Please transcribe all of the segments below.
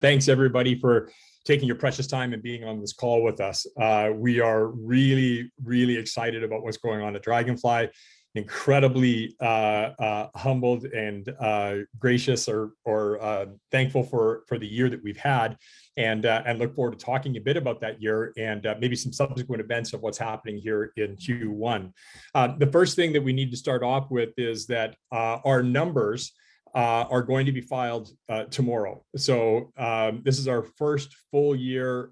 Thanks everybody for taking your precious time and being on this call with us. We are really, really excited about what's going on at Dragonfly. Incredibly humbled and gracious or thankful for the year that we've had, and look forward to talking a bit about that year and maybe some subsequent events of what's happening here in Q1. The first thing that we need to start off with is that our numbers are going to be filed tomorrow. So this is our first full year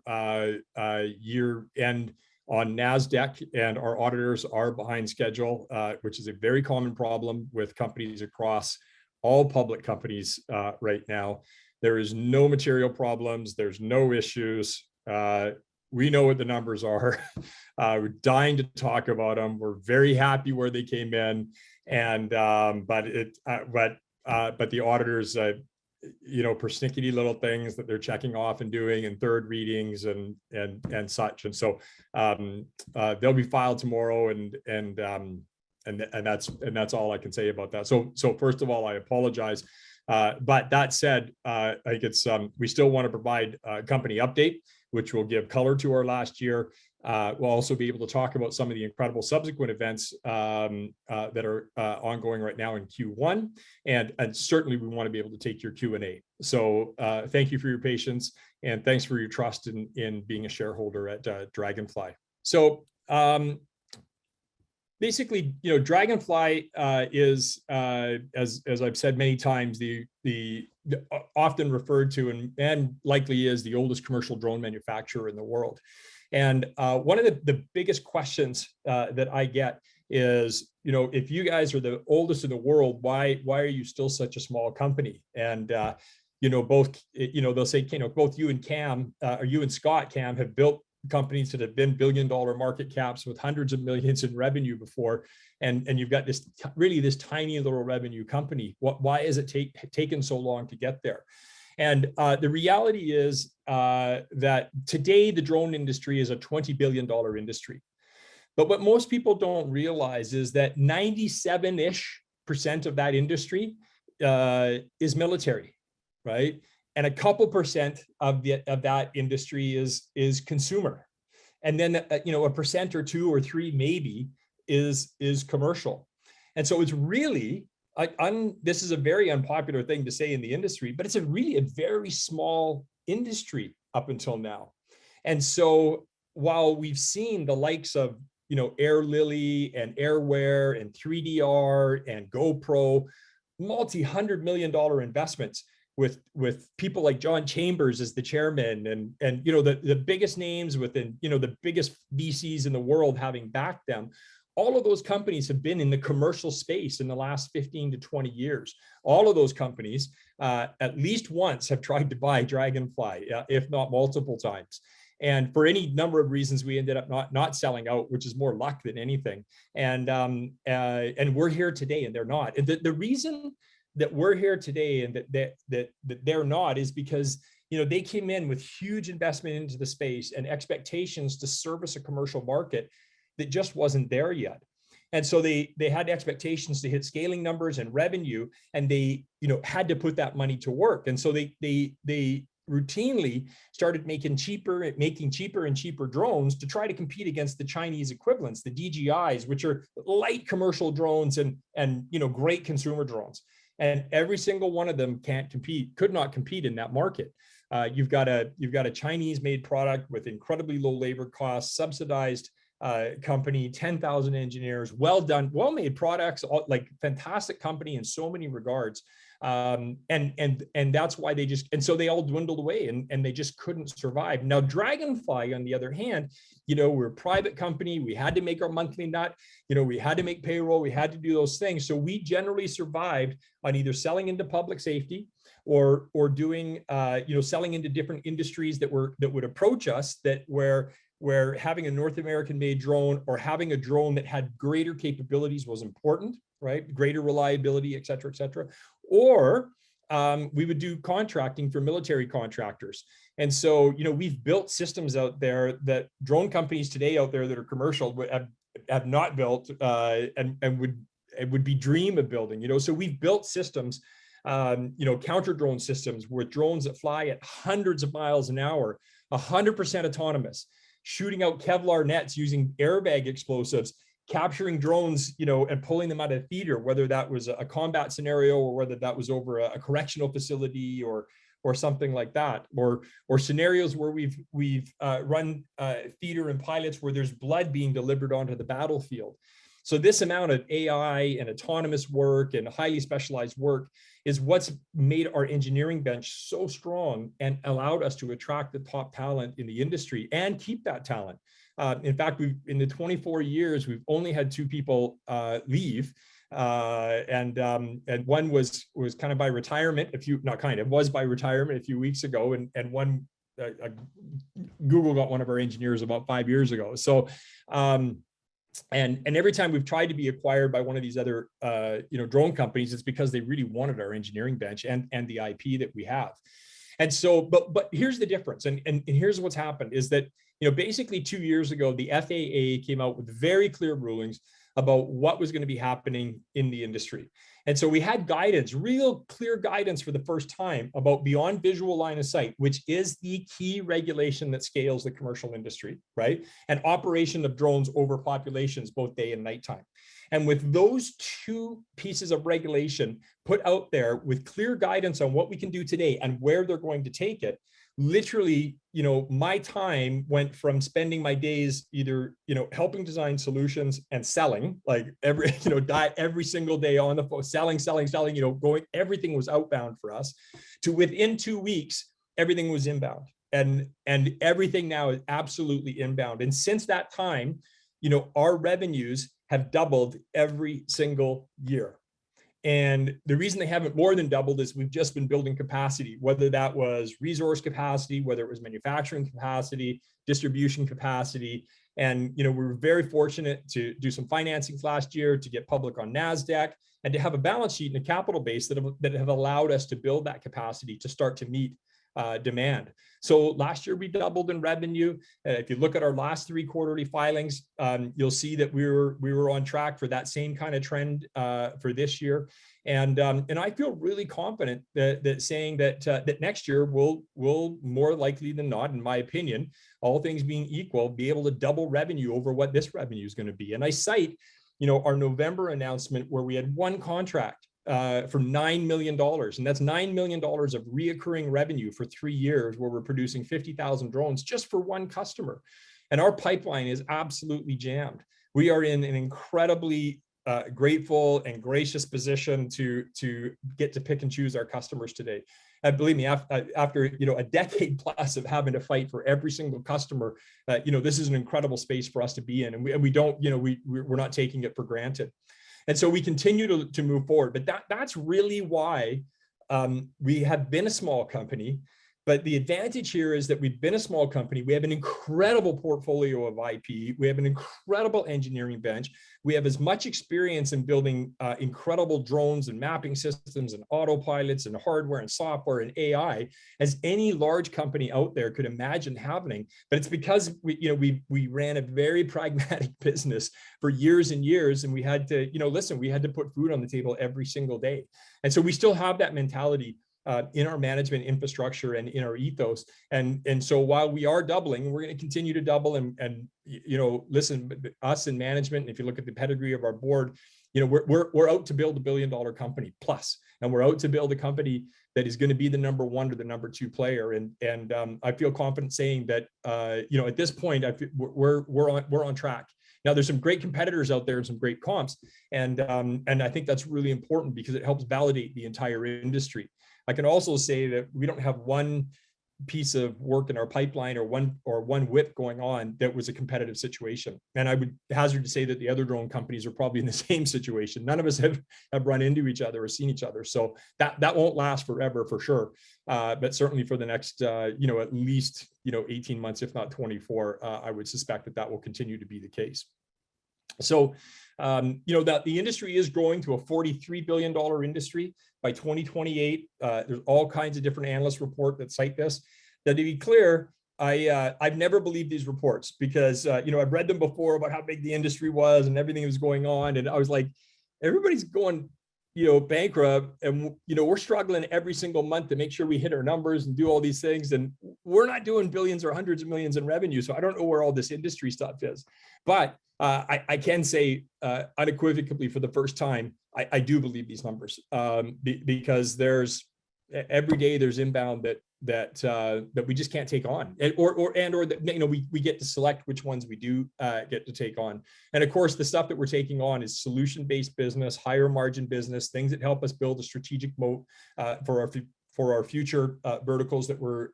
year end on NASDAQ, and our auditors are behind schedule, which is a very common problem with companies across all public companies right now. There is no material problems. There's no issues. We know what the numbers are. We're dying to talk about them. We're very happy where they came in, and but the auditors, persnickety little things that they're checking off and doing and third readings and such. And so they'll be filed tomorrow, and that's all I can say about that. So first of all, I apologize. But that said, I think it's we still want to provide a company update, which will give color to our last year. We'll also be able to talk about some of the incredible subsequent events that are ongoing right now in Q1, and certainly we want to be able to take your Q&A. So thank you for your patience, and thanks for your trust in being a shareholder at Dragonfly. So basically, Dragonfly is, as I've said many times, the often referred to and likely is the oldest commercial drone manufacturer in the world. And one of the biggest questions that I get is, if you guys are the oldest in the world, why are you still such a small company? And both, they'll say, both you and Cam, or you and Scott, Cam, have built companies that have been billion-dollar market caps with hundreds of millions in revenue before, and you've got this tiny little revenue company. Why is it taken so long to get there? And the reality is that today the drone industry is a $20 billion industry. But what most people don't realize is that 97-ish% of that industry is military, right? And a couple percent of that industry is consumer. And then a percent or two or three maybe is commercial. And so it's really, this is a very unpopular thing to say in the industry, but it's really a very small industry up until now. And so while we've seen the likes of Air Lily and Airware and 3DR and GoPro, multi-$100 million investments with people like John Chambers as the chairman, and the biggest names within the biggest VCs in the world having backed them. All of those companies have been in the commercial space in the last 15 to 20 years. All of those companies, at least once, have tried to buy Dragonfly, if not multiple times. And for any number of reasons, we ended up not selling out, which is more luck than anything. And we're here today, and they're not. And the reason that we're here today and that they're not is because they came in with huge investment into the space and expectations to service a commercial market that just wasn't there yet. And so they had expectations to hit scaling numbers and revenue, and they had to put that money to work. And so they routinely started making cheaper and cheaper drones to try to compete against the Chinese equivalents, the DJIs, which are light commercial drones and great consumer drones. And every single one of them could not compete in that market. You've got a Chinese-made product with incredibly low labor costs, subsidized company, 10,000 engineers, well done, well-made products, like fantastic company in so many regards. And that's why so they all dwindled away and they just couldn't survive. Now, Dragonfly, on the other hand, we're a private company. We had to make our monthly nut. We had to make payroll. We had to do those things. So we generally survived on either selling into public safety or doing, selling into different industries that would approach us where having a North American made drone or having a drone that had greater capabilities was important, right? Greater reliability, et cetera, et cetera. Or we would do contracting for military contractors. And so, we've built systems out there that drone companies today out there that are commercial have not built and would be dream of building, So we've built systems counter drone systems with drones that fly at hundreds of miles an hour, 100% autonomous, shooting out Kevlar nets using airbag explosives, capturing drones, and pulling them out of theater, whether that was a combat scenario or whether that was over a correctional facility or something like that, or scenarios where we've run theater and pilots where there's blood being delivered onto the battlefield. So this amount of AI and autonomous work and highly specialized work is what's made our engineering bench so strong and allowed us to attract the top talent in the industry and keep that talent. In fact, in the 24 years, we've only had 2 people leave. And one was kind of by retirement, was by retirement a few weeks ago, and one, Google got one of our engineers about 5 years ago. So, and every time we've tried to be acquired by one of these other, drone companies, it's because they really wanted our engineering bench and the IP that we have. And so, but here's the difference, and here's what's happened is that, basically 2 years ago, the FAA came out with very clear rulings about what was going to be happening in the industry. And so we had guidance, real clear guidance for the first time about beyond visual line of sight, which is the key regulation that scales the commercial industry, right? And operation of drones over populations, both day and nighttime. And with those 2 pieces of regulation put out there with clear guidance on what we can do today and where they're going to take it, literally, my time went from spending my days either, helping design solutions and selling, like every single day on the phone, selling, going, everything was outbound for us, to within 2 weeks, everything was inbound. And everything now is absolutely inbound. And since that time, our revenues have doubled every single year. And the reason they haven't more than doubled is we've just been building capacity, whether that was resource capacity, whether it was manufacturing capacity, distribution capacity. And, we were very fortunate to do some financings last year to get public on NASDAQ and to have a balance sheet and a capital base that have allowed us to build that capacity to start to meet demand. So last year we doubled in revenue. If you look at our last 3 quarterly filings, you'll see that we were on track for that same kind of trend for this year. And I feel really confident that saying that next year will more likely than not, in my opinion, all things being equal, be able to double revenue over what this revenue is going to be. And I cite, our November announcement where we had 1 contract for $9 million. And that's $9 million of reoccurring revenue for 3 years, where we're producing 50,000 drones just for 1 customer. And our pipeline is absolutely jammed. We are in an incredibly grateful and gracious position to get to pick and choose our customers today. And believe me, after a decade plus of having to fight for every single customer, this is an incredible space for us to be in, and we don't, we're not taking it for granted. And so we continue to move forward, but that's really why we have been a small company. But the advantage here is that we've been a small company. We have an incredible portfolio of IP. We have an incredible engineering bench. We have as much experience in building incredible drones and mapping systems and autopilots and hardware and software and AI as any large company out there could imagine happening. But it's because we ran a very pragmatic business for years and years, and we had to, we had to put food on the table every single day. And so we still have that mentality in our management infrastructure and in our ethos. And so while we are doubling, we're going to continue to double and us in management, if you look at the pedigree of our board, we're out to build $1 billion company plus, and we're out to build a company that is going to be the number 1 or the number 2 player. And I feel confident saying that, at this point, we're on track. Now, there's some great competitors out there and some great comps. And I think that's really important because it helps validate the entire industry. I can also say that we don't have one piece of work in our pipeline or one whip going on that was a competitive situation. And I would hazard to say that the other drone companies are probably in the same situation. None of us have run into each other or seen each other. So that won't last forever for sure. But certainly for the next, at least, 18 months, if not 24, I would suspect that will continue to be the case. So, that the industry is growing to a $43 billion industry by 2028. There's all kinds of different analyst reports that cite this. Now, to be clear, I've never believed these reports because, I've read them before about how big the industry was and everything that was going on. And I was like, everybody's going, bankrupt, and we're struggling every single month to make sure we hit our numbers and do all these things, and we're not doing billions or hundreds of millions in revenue. So I don't know where all this industry stuff is, but I can say unequivocally for the first time, I do believe these numbers, because there's every day there's inbound that we just can't take on, or that, we get to select which ones we do get to take on. And of course, the stuff that we're taking on is solution-based business, higher margin business, things that help us build a strategic moat for our future verticals that we're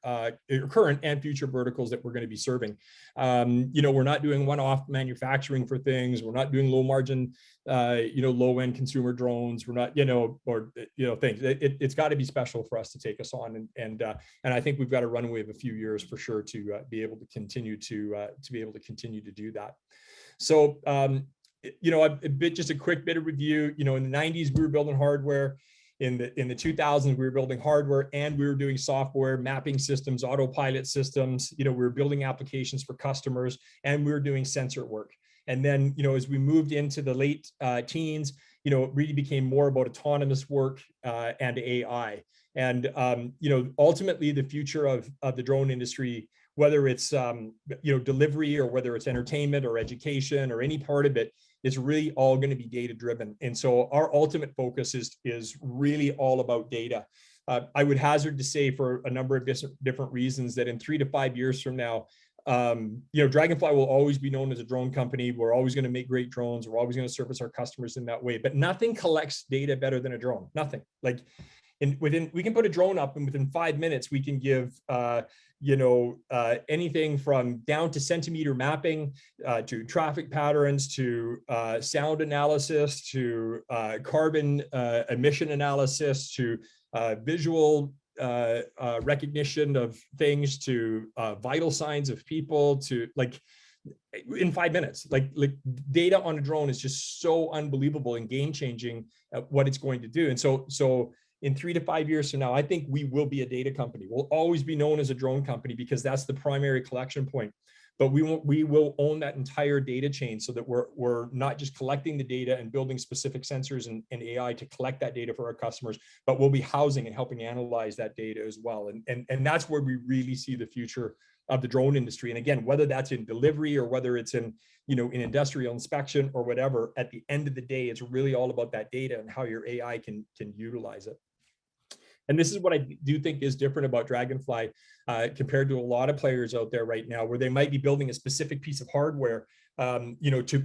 current and future verticals that we're going to be serving. We're not doing one-off manufacturing for things. We're not doing low margin, low-end consumer drones. We're not, things. It's got to be special for us to take us on, and I think we've got a runway of a few years for sure to be able to continue to do that. So, just a quick bit of review. In the 90s, we were building hardware. In the 2000s, we were building hardware and we were doing software, mapping systems, autopilot systems. We were building applications for customers, and we were doing sensor work. And then, as we moved into the late teens, it really became more about autonomous work and AI. And, ultimately the future of the drone industry, whether it's, delivery or whether it's entertainment or education or any part of it, is really all going to be data driven. And so our ultimate focus is really all about data. I would hazard to say, for a number of different reasons, that in 3 to 5 years from now, Draganfly will always be known as a drone company. We're always going to make great drones. We're always going to service our customers in that way, but nothing collects data better than a drone. Nothing. Like, we can put a drone up, and within 5 minutes we can give anything from down to centimeter mapping, to traffic patterns, to sound analysis, to carbon emission analysis, to visual recognition of things, to vital signs of people, to in 5 minutes. Like data on a drone is just so unbelievable and game changing at what it's going to do. And so in 3 to 5 years from now, I think we will be a data company. We'll always be known as a drone company because that's the primary collection point. But we will own that entire data chain, so that we're not just collecting the data and building specific sensors and AI to collect that data for our customers, but we'll be housing and helping analyze that data as well. And that's where we really see the future of the drone industry. And again, whether that's in delivery or whether it's in industrial inspection or whatever, at the end of the day, it's really all about that data and how your AI can utilize it. And this is what I do think is different about Draganfly compared to a lot of players out there right now, where they might be building a specific piece of hardware, to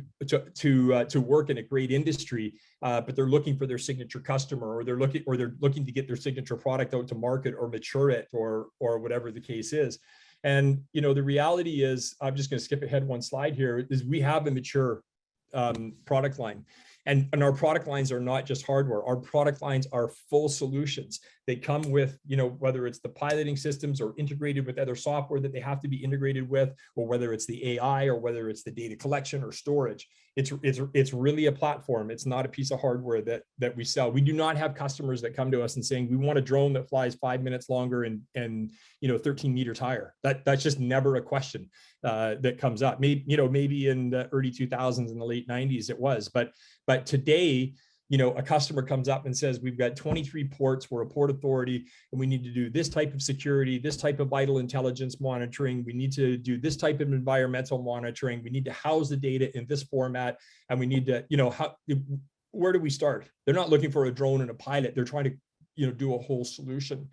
work in a great industry, but they're looking for their signature customer, or they're looking to get their signature product out to market or mature it, or whatever the case is. And the reality is, I'm just going to skip ahead one slide here, is we have a mature product line. And our product lines are not just hardware. Our product lines are full solutions. They come with, whether it's the piloting systems or integrated with other software that they have to be integrated with, or whether it's the AI, or whether it's the data collection or storage. It's really a platform. It's not a piece of hardware that we sell. We do not have customers that come to us and saying, we want a drone that flies 5 minutes longer and 13 meters higher. That's just never a question that comes up. Maybe in the early 2000s, in the late 90s it was, but today, a customer comes up and says, we've got 23 ports, we're a port authority, and we need to do this type of security, this type of vital intelligence monitoring. We need to do this type of environmental monitoring. We need to house the data in this format. And we need to, where do we start? They're not looking for a drone and a pilot. They're trying to, do a whole solution.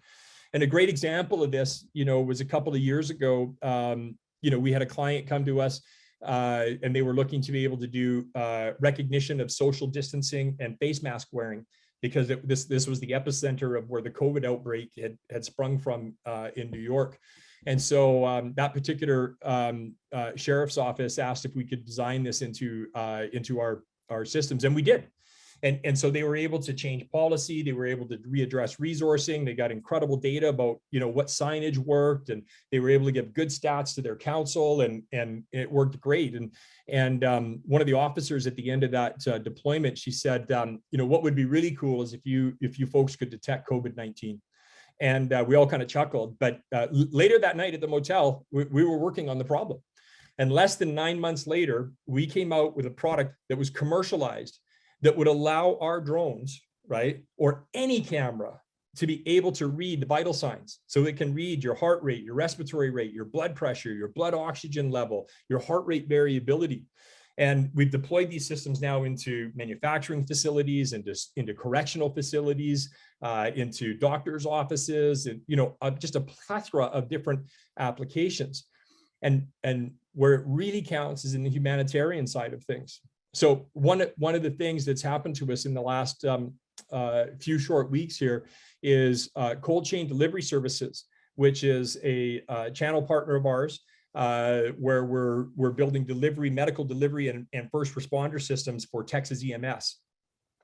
And a great example of this, was a couple of years ago. We had a client come to us, and they were looking to be able to do recognition of social distancing and face mask wearing, because this was the epicenter of where the COVID outbreak had sprung from in New York. And so that particular sheriff's office asked if we could design this into our systems, and we did. And so they were able to change policy. They were able to readdress resourcing. They got incredible data about, what signage worked, and they were able to give good stats to their council, and it worked great. And one of the officers at the end of that deployment, she said, what would be really cool is if you folks could detect COVID-19. And we all kind of chuckled. But later that night at the motel, we were working on the problem. And less than 9 months later, we came out with a product that was commercialized, that would allow our drones right? Or any camera to be able to read the vital signs. So it can read your heart rate, your respiratory rate, your blood pressure, your blood oxygen level, your heart rate variability. And we've deployed these systems now into manufacturing facilities, into correctional facilities, into doctors' offices, and just a plethora of different applications. And where it really counts is in the humanitarian side of things. So one of the things that's happened to us in the last few short weeks here is Cold Chain Delivery Services, which is a channel partner of ours, where we're building medical delivery and first responder systems for Texas EMS.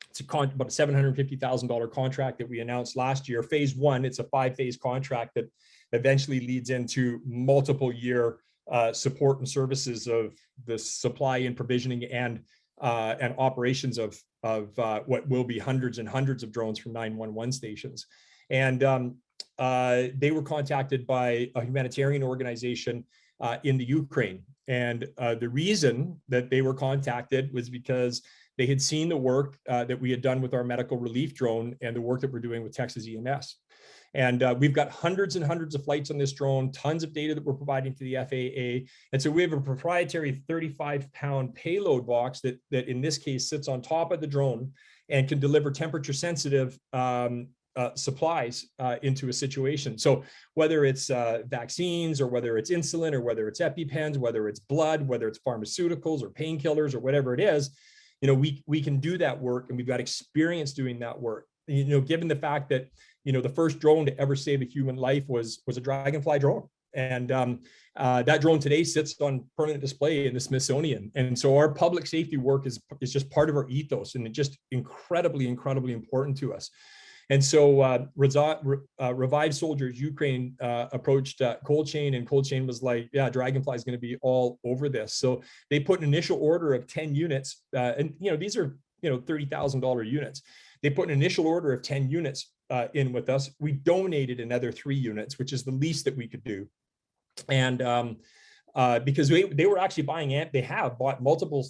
It's about a $750,000 contract that we announced last year. Phase one, it's a 5-phase contract that eventually leads into multiple year support and services of the supply and provisioning and operations of what will be hundreds and hundreds of drones from 911 stations. And they were contacted by a humanitarian organization in the Ukraine. And the reason that they were contacted was because they had seen the work that we had done with our medical relief drone and the work that we're doing with Texas EMS. And we've got hundreds and hundreds of flights on this drone, tons of data that we're providing to the FAA. And so we have a proprietary 35-pound payload box that in this case sits on top of the drone and can deliver temperature sensitive supplies into a situation. So whether it's vaccines or whether it's insulin or whether it's EpiPens, whether it's blood, whether it's pharmaceuticals or painkillers or whatever it is, we can do that work, and we've got experience doing that work. Given the fact that the first drone to ever save a human life was a Draganfly drone. And that drone today sits on permanent display in the Smithsonian. And so our public safety work is just part of our ethos, and it's just incredibly, incredibly important to us. And so Revived Soldiers Ukraine approached Cold Chain, and Cold Chain was like, yeah, Draganfly is going to be all over this. So they put an initial order of 10 units. And these are $30,000 units. They put an initial order of 10 units in with us. We donated another 3 units, which is the least that we could do. And because they were actually buying, they have bought multiple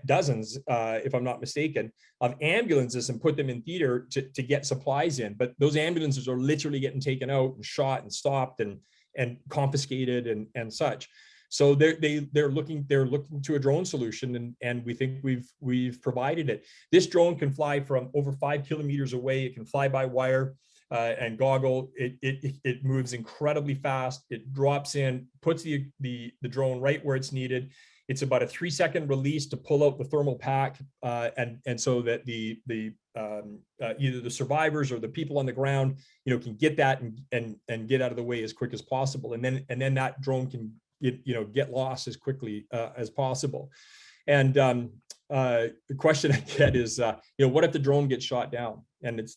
dozens, if I'm not mistaken, of ambulances and put them in theater to get supplies in. But those ambulances are literally getting taken out and shot and stopped and confiscated and such. So they're looking to a drone solution, and we think we've provided it. This drone can fly from over 5 kilometers away. It can fly by wire and goggle. It moves incredibly fast. It drops in, puts the drone right where it's needed. It's about a 3-second release to pull out the thermal pack, and so that either the survivors or the people on the ground can get that and get out of the way as quick as possible, and then that drone can get lost as quickly as possible. And the question I get is, what if the drone gets shot down? And it's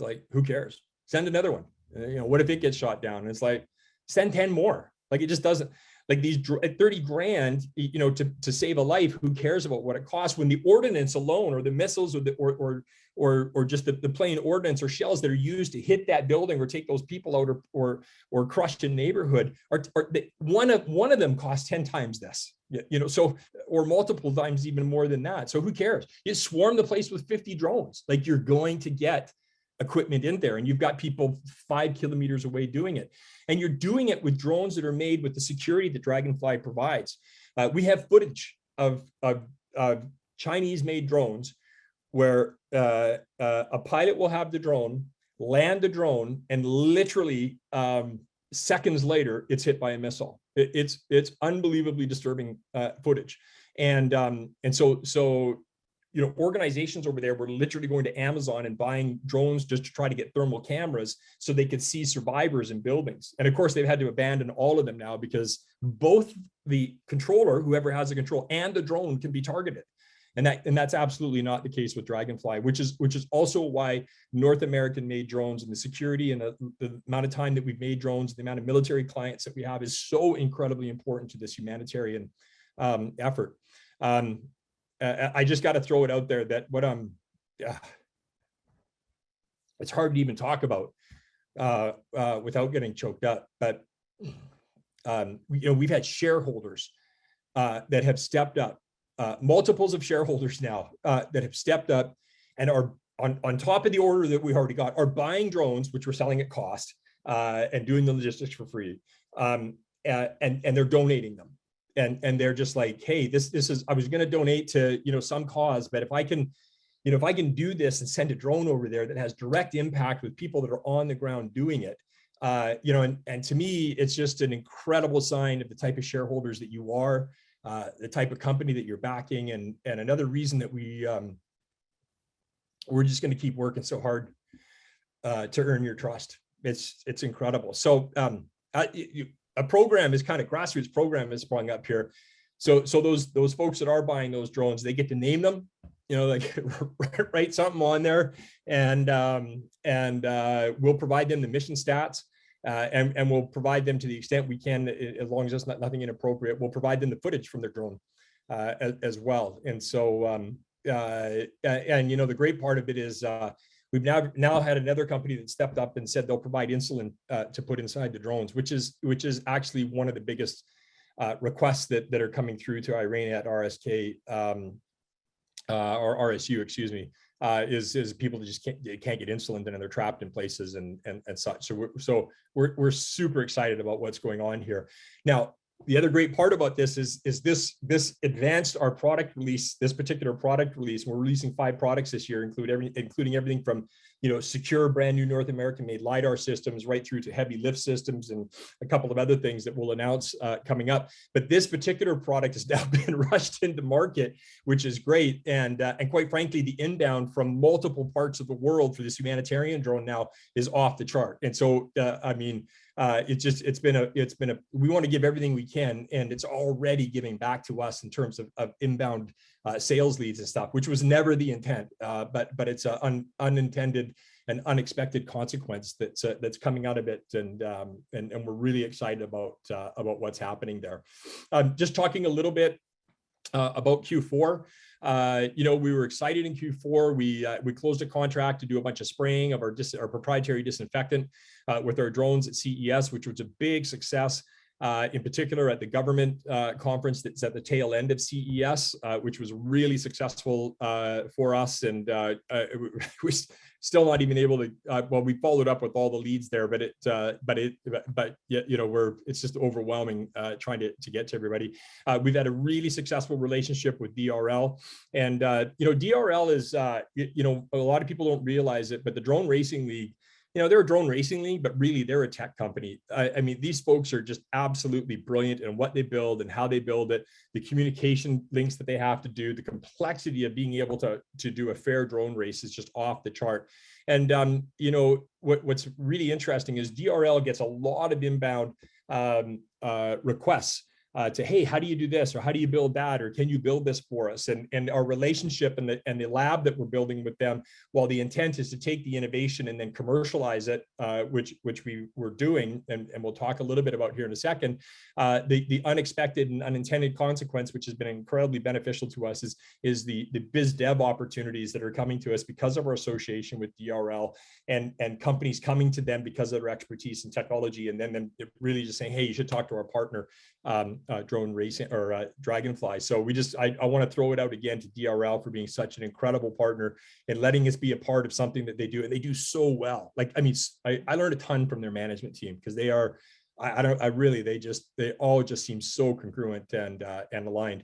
like, who cares? Send another one. What if it gets shot down? And it's like, send 10 more. Like, it just doesn't. Like, these at 30 grand, to save a life, who cares about what it costs when the ordnance alone, or the missiles, or just the plain ordnance or shells that are used to hit that building or take those people out or crush a neighborhood, one of them costs 10 times this, so, or multiple times even more than that. So who cares? You swarm the place with 50 drones. Like, you're going to get equipment in there, and you've got people 5 kilometers away doing it, and you're doing it with drones that are made with the security that Draganfly provides. We have footage of Chinese-made drones where a pilot will have the drone, land the drone, and literally seconds later, it's hit by a missile. It's unbelievably disturbing footage, and so. Organizations over there were literally going to Amazon and buying drones just to try to get thermal cameras so they could see survivors in buildings. And of course, they've had to abandon all of them now because both the controller, whoever has the control, and the drone can be targeted. And that's absolutely not the case with Draganfly, which is also why North American made drones and the security and the amount of time that we've made drones, the amount of military clients that we have is so incredibly important to this humanitarian effort. I just got to throw it out there that it's hard to even talk about without getting choked up. But we've had shareholders that have stepped up, multiples of shareholders now that have stepped up and on top of the order that we already got, are buying drones, which we're selling at cost, and doing the logistics for free. And they're donating them. And they're just like, hey, this is, I was going to donate to, some cause, but if I can, if I can do this and send a drone over there that has direct impact with people that are on the ground doing it, and to me, it's just an incredible sign of the type of shareholders that you are, the type of company that you're backing, and another reason that we're just going to keep working so hard to earn your trust. It's incredible. So a program is kind of grassroots program is sprung up here. So those folks that are buying those drones, they get to name them, like write something on there, and we'll provide them the mission stats, and we'll provide them to the extent we can, as long as it's nothing inappropriate. We'll provide them the footage from their drone as well. And so the great part of it is we've now had another company that stepped up and said they'll provide insulin to put inside the drones, which is actually one of the biggest requests that are coming through to Irene at RSK or RSU, excuse me, is people that just can't get insulin and they're trapped in places and such. So we're super excited about what's going on here. Now, the other great part about this is this advanced our product release, this particular product release. We're releasing 5 products this year, including everything from secure brand new North American made LiDAR systems right through to heavy lift systems and a couple of other things that we'll announce coming up. But this particular product has now been rushed into market, which is great. And quite frankly, the inbound from multiple parts of the world for this humanitarian drone now is off the chart. And so, it's been a, we want to give everything we can, and it's already giving back to us in terms of inbound sales leads and stuff, which was never the intent, but it's an unintended and unexpected consequence that's coming out of it, and we're really excited about what's happening there. Just talking a little bit about Q4. We were excited in Q4. We closed a contract to do a bunch of spraying of our proprietary disinfectant with our drones at CES, which was a big success. In particular at the government conference that's at the tail end of CES, which was really successful for us. And we're still not even able to, we followed up with all the leads there, but it's just overwhelming trying to get to everybody. We've had a really successful relationship with DRL, and DRL is, a lot of people don't realize it, but the Drone Racing League, they're a drone racing league, but really they're a tech company. I mean, these folks are just absolutely brilliant in what they build and how they build it, the communication links that they have to do, the complexity of being able to do a fair drone race is just off the chart. And, what's really interesting is DRL gets a lot of inbound requests to, hey, how do you do this? Or how do you build that? Or can you build this for us? And our relationship and the lab that we're building with them, while the intent is to take the innovation and then commercialize it, which we were doing, and we'll talk a little bit about here in a second, the unexpected and unintended consequence, which has been incredibly beneficial to us, is the biz dev opportunities that are coming to us because of our association with DRL, and companies coming to them because of their expertise in technology, and then really just saying, hey, you should talk to our partner, Drone Racing or Draganfly. So I want to throw it out again to DRL for being such an incredible partner and letting us be a part of something that they do, and they do so well. Like, I mean, I learned a ton from their management team, because they are, they all just seem so congruent and aligned.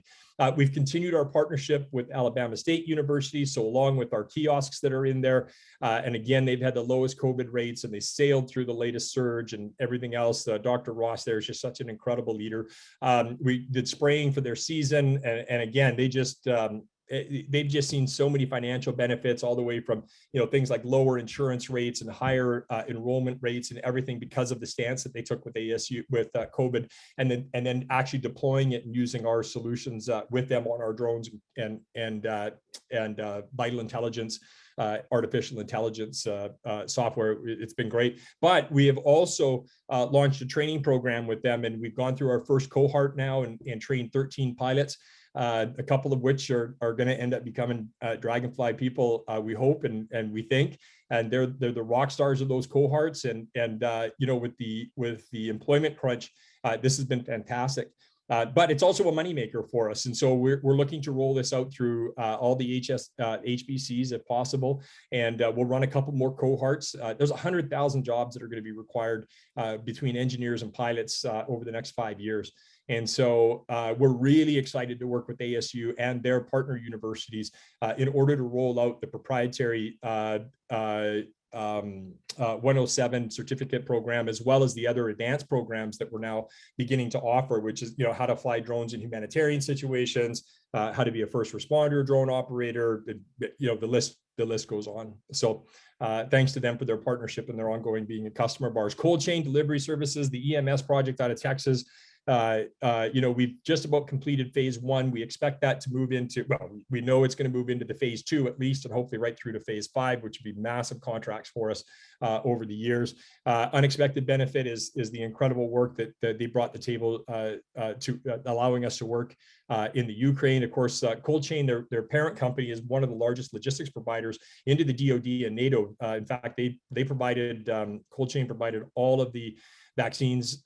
We've continued our partnership with Alabama State University. So along with our kiosks that are in there, and again, they've had the lowest COVID rates, and they sailed through the latest surge and everything else. Dr. Ross there is just such an incredible leader. We did spraying for their season, and again, they've just seen so many financial benefits, all the way from things like lower insurance rates and higher enrollment rates and everything, because of the stance that they took with ASU with COVID, and then actually deploying it and using our solutions with them on our drones and vital intelligence, artificial intelligence software. It's been great. But we have also launched a training program with them, and we've gone through our first cohort now and trained 13 pilots. A couple of which are going to end up becoming Dragonfly people, we hope and we think, and they're the rock stars of those cohorts. And with the employment crunch, this has been fantastic. But it's also a moneymaker for us. And so we're looking to roll this out through all the HBCs if possible. And we'll run a couple more cohorts. There's 100,000 jobs that are going to be required between engineers and pilots over the next 5 years. And so we're really excited to work with ASU and their partner universities in order to roll out the proprietary 107 certificate program, as well as the other advanced programs that we're now beginning to offer, which is, how to fly drones in humanitarian situations, how to be a first responder drone operator, the list goes on. So thanks to them for their partnership and their ongoing being a customer of ours. Cold chain delivery services, the EMS project out of Texas. We've just about completed phase 1. We expect that to move into, well, we know it's going to move into the phase 2 at least, and hopefully right through to phase 5, which would be massive contracts for us over the years. Unexpected benefit is the incredible work that they brought to the table to allowing us to work in the Ukraine. Of course, Cold Chain, their parent company, is one of the largest logistics providers into the DoD and NATO. In fact, they provided, Cold Chain provided all of the vaccines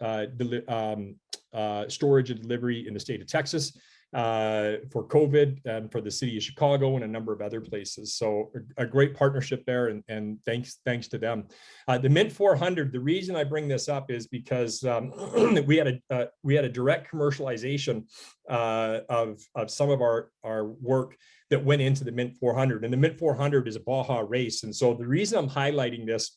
storage and delivery in the state of Texas for COVID, and for the city of Chicago and a number of other places. So a great partnership there, and thanks to them. The Mint 400, the reason I bring this up is because we had a direct commercialization of some of our work that went into the Mint 400, and the Mint 400 is a Baja race. And so the reason I'm highlighting this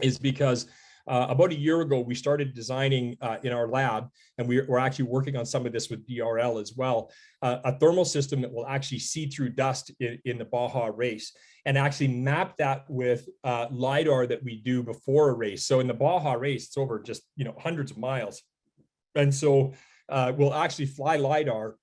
is because about a year ago, we started designing in our lab, and we're actually working on some of this with DRL as well, a thermal system that will actually see through dust in the Baja race, and actually map that with LiDAR that we do before a race. So in the Baja race, it's over just hundreds of miles. And so we'll actually fly LiDAR,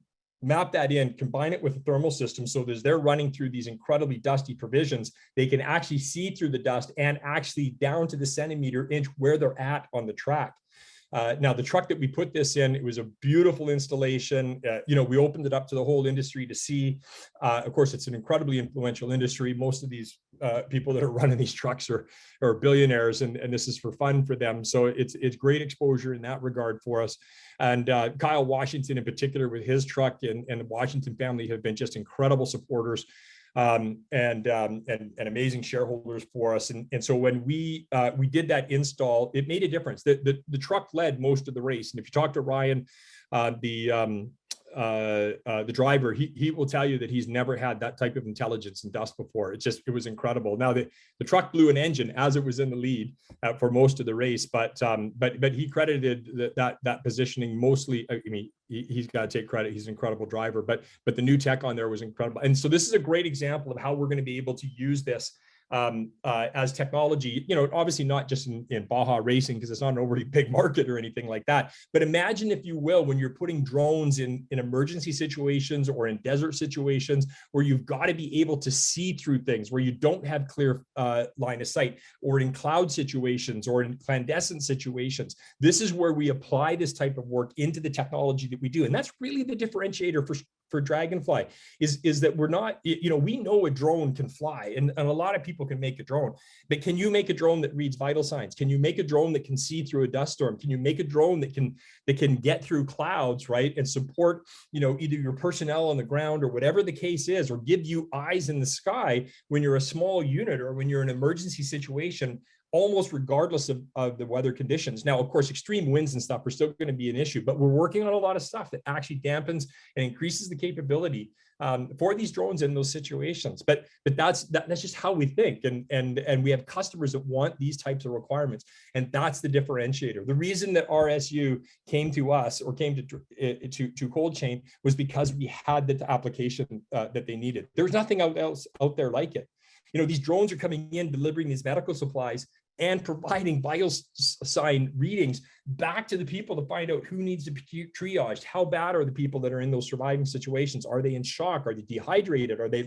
map that in, combine it with a thermal system, so as they're running through these incredibly dusty provisions, they can actually see through the dust and actually down to the centimeter inch where they're at on the track. Now, the truck that we put this in, it was a beautiful installation. We opened it up to the whole industry to see. Of course, it's an incredibly influential industry. Most of these people that are running these trucks are billionaires, and this is for fun for them. So it's great exposure in that regard for us. And Kyle Washington in particular with his truck, and the Washington family have been just incredible supporters and amazing shareholders for us. And so when we did that install, it made a difference. The truck led most of the race. And if you talk to Ryan, the driver, he will tell you that he's never had that type of intelligence in dust before. It was incredible. Now the truck blew an engine as it was in the lead for most of the race, but he credited that positioning mostly. I mean, he's got to take credit. He's an incredible driver, but the new tech on there was incredible. And so this is a great example of how we're going to be able to use this as technology, obviously not just in Baja racing, because it's not an overly big market or anything like that. But imagine, if you will, when you're putting drones in emergency situations or in desert situations where you've got to be able to see through things, where you don't have clear line of sight, or in cloud situations or in clandestine situations. This is where we apply this type of work into the technology that we do. And that's really the differentiator for Dragonfly is that we're not, we know a drone can fly, and a lot of people can make a drone, but can you make a drone that reads vital signs? Can you make a drone that can see through a dust storm? Can you make a drone that can get through clouds, right? And support, either your personnel on the ground or whatever the case is, or give you eyes in the sky when you're a small unit or when you're in an emergency situation, almost regardless of the weather conditions. Now, of course, extreme winds and stuff are still going to be an issue, but we're working on a lot of stuff that actually dampens and increases the capability for these drones in those situations. But that's just how we think, and we have customers that want these types of requirements, and that's the differentiator. The reason that RSU came to us, or came to Cold Chain, was because we had the application that they needed. There's nothing else out there like it. These drones are coming in, delivering these medical supplies and providing vital sign readings back to the people to find out who needs to be triaged. How bad are the people that are in those surviving situations? Are they in shock? Are they dehydrated? Are they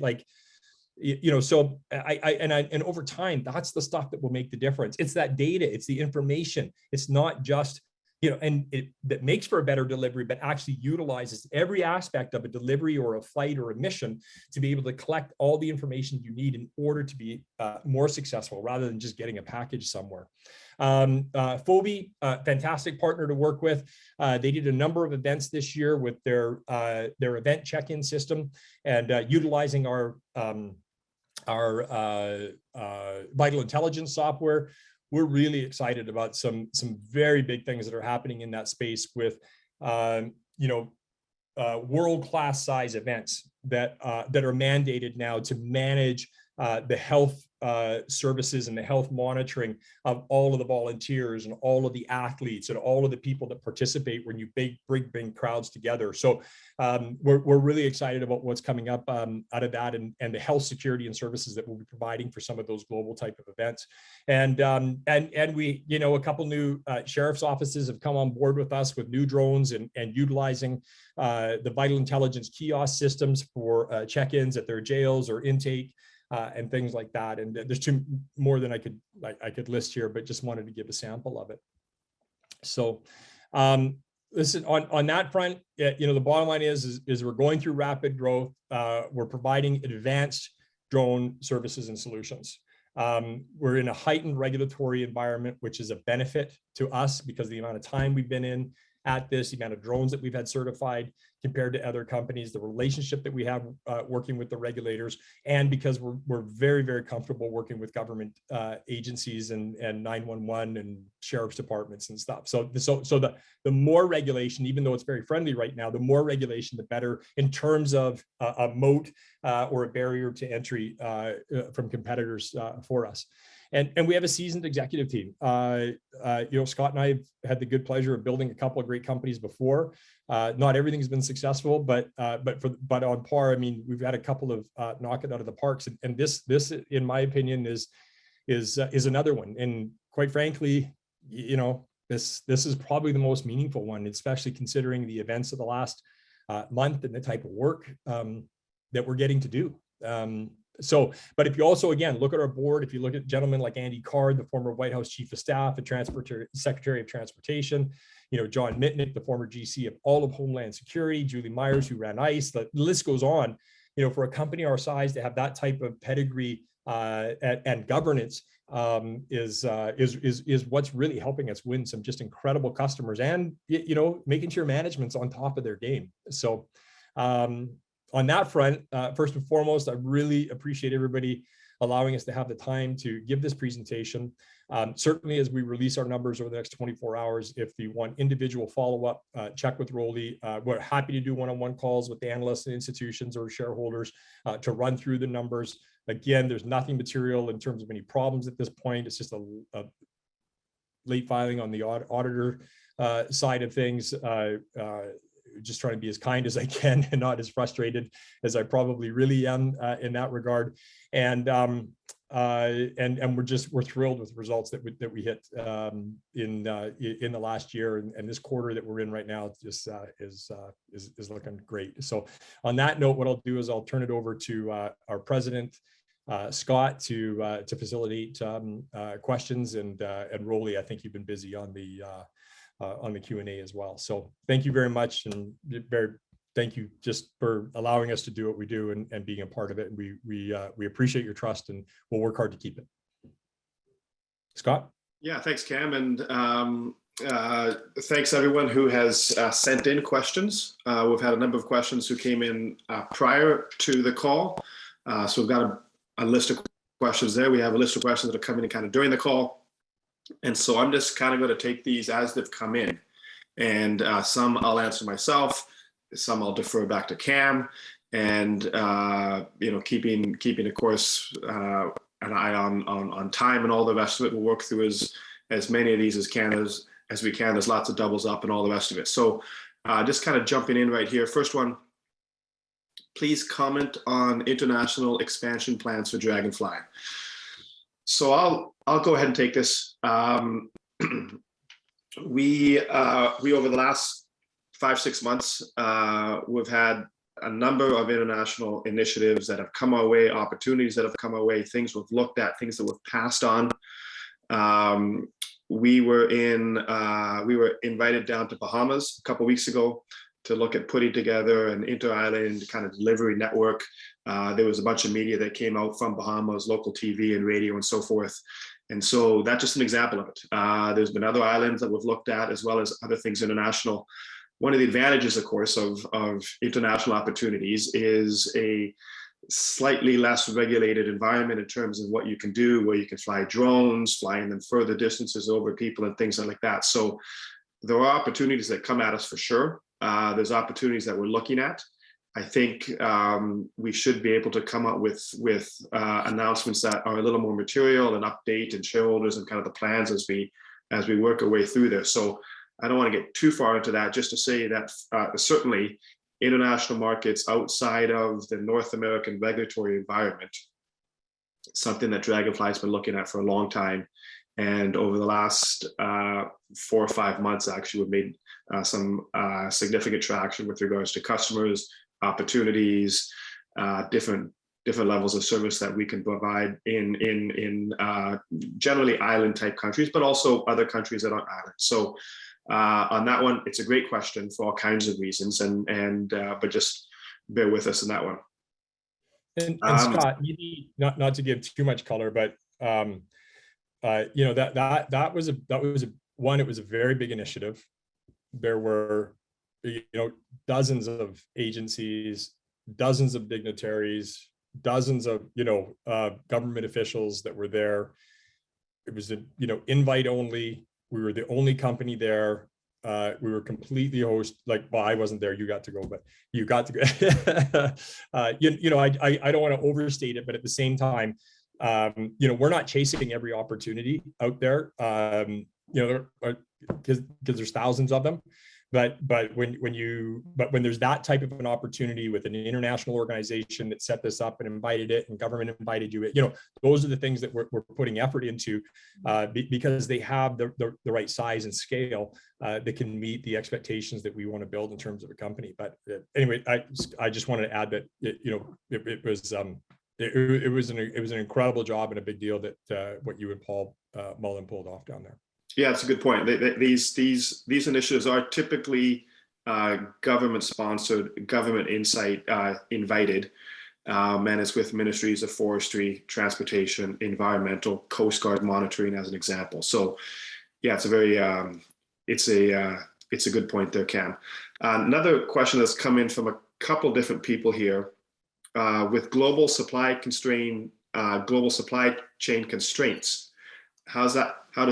so and over time, that's the stuff that will make the difference. It's that data, it's the information. It's not just, and that makes for a better delivery, but actually utilizes every aspect of a delivery or a flight or a mission to be able to collect all the information you need in order to be more successful rather than just getting a package somewhere. Fobi, fantastic partner to work with. They did a number of events this year with their event check-in system, and utilizing our vital intelligence software. We're really excited about some very big things that are happening in that space with world-class size events that are mandated now to manage the health services and the health monitoring of all of the volunteers and all of the athletes and all of the people that participate when you bring crowds together. So we're really excited about what's coming up out of that, and the health security and services that we'll be providing for some of those global type of events. And we, a couple new sheriff's offices have come on board with us with new drones and utilizing the vital intelligence kiosk systems for check-ins at their jails or intake. And things like that, and there's two more than I could list here, but just wanted to give a sample of it. So, listen, on that front, the bottom line is we're going through rapid growth. We're providing advanced drone services and solutions. We're in a heightened regulatory environment, which is a benefit to us because of the amount of time we've been in at this, the amount of drones that we've had certified compared to other companies, the relationship that we have working with the regulators, and because we're very, very comfortable working with government agencies and 911 and sheriff's departments and stuff. So the more regulation, even though it's very friendly right now, the more regulation, the better in terms of a moat or a barrier to entry from competitors for us. And we have a seasoned executive team. Scott and I have had the good pleasure of building a couple of great companies before. Not everything's been successful, but on par. I mean, we've had a couple of knock it out of the parks, and this in my opinion is another one. And quite frankly, this is probably the most meaningful one, especially considering the events of the last month and the type of work that we're getting to do. But if you also, again, look at our board, if you look at gentlemen like Andy Card, the former White House Chief of Staff and Secretary of Transportation, John Mitnick, the former GC of all of Homeland Security, Julie Myers, who ran ICE, the list goes on. For a company our size to have that type of pedigree and governance is what's really helping us win some just incredible customers, and making sure management's on top of their game. So on that front, first and foremost, I really appreciate everybody allowing us to have the time to give this presentation. Certainly, as we release our numbers over the next 24 hours, if you want individual follow-up, check with Rolly. We're happy to do one-on-one calls with the analysts and institutions or shareholders to run through the numbers. Again, there's nothing material in terms of any problems at this point. It's just a late filing on the auditor side of things. Just trying to be as kind as I can and not as frustrated as I probably really am in that regard. And we're thrilled with the results that we hit in the last year, and this quarter that we're in right now just is looking great. So on that note, what I'll do is I'll turn it over to our president, Scott, to facilitate questions, and Rolly, I think you've been busy on the Q&A as well. So thank you very much, and thank you just for allowing us to do what we do and being a part of it. And we appreciate your trust, and we'll work hard to keep it. Scott? Yeah, thanks, Cam, and thanks everyone who has sent in questions. We've had a number of questions who came in prior to the call. So we've got a list of questions there. We have a list of questions that are coming in kind of during the call. And so I'm just kind of going to take these as they've come in, and some I'll answer myself, some I'll defer back to Cam, and keeping of course an eye on time and all the rest of it. We'll work through as many of these as we can. There's lots of doubles up and all the rest of it. So just kind of jumping in right here. First one, please comment on international expansion plans for Draganfly. So I'll go ahead and take this. We over the last 5-6 months, we've had a number of international initiatives that have come our way, opportunities that have come our way, things we've looked at, things that we've passed on. we were invited down to Bahamas a couple of weeks ago to look at putting together an inter-island kind of delivery network. There was a bunch of media that came out from Bahamas, local TV and radio and so forth. And so that's just an example of it. There's been other islands that we've looked at, as well as other things international. One of the advantages, of course, of international opportunities is a slightly less regulated environment in terms of what you can do, where you can fly drones, flying them further distances over people and things like that. So there are opportunities that come at us for sure. There's opportunities that we're looking at. I think we should be able to come up with announcements that are a little more material and update and shareholders and kind of the plans as we work our way through this. So I don't want to get too far into that, just to say that certainly international markets outside of the North American regulatory environment, something that Draganfly has been looking at for a long time. And over the last 4 or 5 months, actually, we've made some significant traction with regards to customers, opportunities, different levels of service that we can provide in generally island type countries, but also other countries that aren't islands. So on that one, it's a great question for all kinds of reasons, but just bear with us in that one. And Scott, maybe not to give too much color, but you know, that was a very big initiative. There were, you know, dozens of agencies, dozens of dignitaries, dozens of, you know, government officials that were there. It was you know, invite only. We were the only company there. We were completely well, I wasn't there, you got to go, but you got to go. You know, I don't want to overstate it, but at the same time, you know, we're not chasing every opportunity out there, you know, because there's thousands of them. But when there's that type of an opportunity with an international organization that set this up and invited it, and government invited you, you know, those are the things that we're putting effort into, because they have the right size and scale that can meet the expectations that we want to build in terms of a company. But anyway, I just wanted to add that you know, it was an incredible job and a big deal that what you and Paul Mullen pulled off down there. Yeah, that's a good point. These initiatives are typically government sponsored, government insight invited, and it's with ministries of forestry, transportation, environmental, Coast Guard monitoring as an example. So yeah, it's a very it's a good point there, Cam. Another question that's come in from a couple different people here. With global supply chain constraints, how does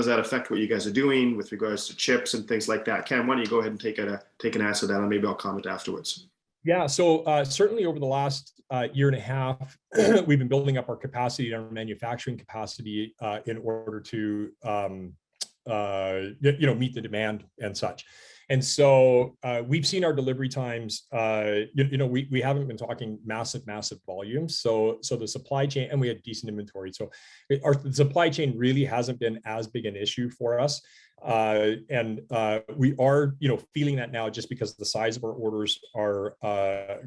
that affect what you guys are doing with regards to chips and things like that? Cam, why don't you go ahead and take an answer to that, and maybe I'll comment afterwards. Yeah, so certainly over the last year and a half, we've been building up our capacity and our manufacturing capacity in order to you know, meet the demand and such. And so we've seen our delivery times, you know, we haven't been talking massive volumes. So the supply chain, and we had decent inventory. So our supply chain really hasn't been as big an issue for us. And we are, you know, feeling that now, just because the size of our orders are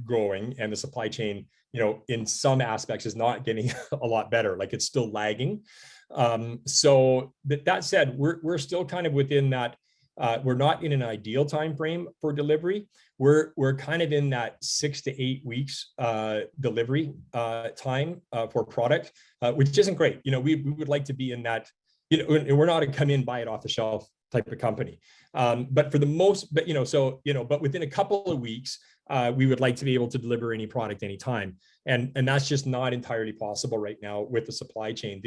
growing, and the supply chain, you know, in some aspects is not getting a lot better. Like, it's still lagging. So that said, we're still kind of within that. We're not in an ideal time frame for delivery. We're kind of in that 6 to 8 weeks delivery time for product, which isn't great. You know, we would like to be in that. You know, and we're not a come in, buy it off the shelf type of company. But for the most, but you know, so you know, but within a couple of weeks, we would like to be able to deliver any product anytime, and that's just not entirely possible right now with the supply chain.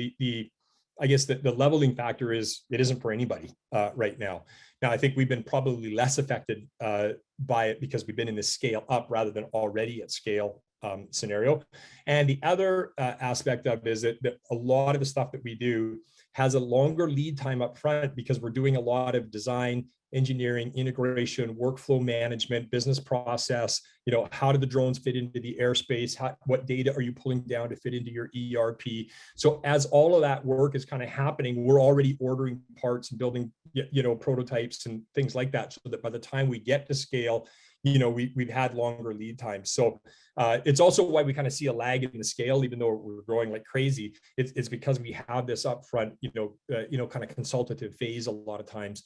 I guess the leveling factor is it isn't for anybody right now. Now, I think we've been probably less affected by it because we've been in this scale up rather than already at scale scenario. And the other aspect of it is that a lot of the stuff that we do has a longer lead time up front, because we're doing a lot of design, engineering, integration, workflow management, business process. You know, how do the drones fit into the airspace? What data are you pulling down to fit into your ERP? So as all of that work is kind of happening, we're already ordering parts and building, you know, prototypes and things like that, so that by the time we get to scale, we've had longer lead times. So it's also why we kind of see a lag in the scale, even though we're growing like crazy. It's because we have this upfront, kind of consultative phase a lot of times.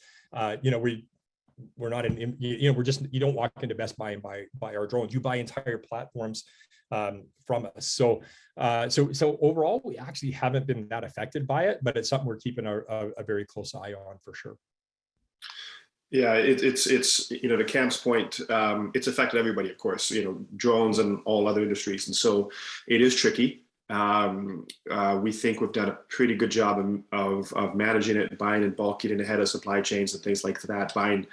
We're not in, you don't walk into Best Buy and buy our drones. You buy entire platforms from us. So overall, we actually haven't been that affected by it, but it's something we're keeping a very close eye on for sure. Yeah, it's to Cam's point, it's affected everybody, of course, drones and all other industries. And so it is tricky. We think we've done a pretty good job of managing it, buying in bulk, getting ahead of supply chains and things like that, buying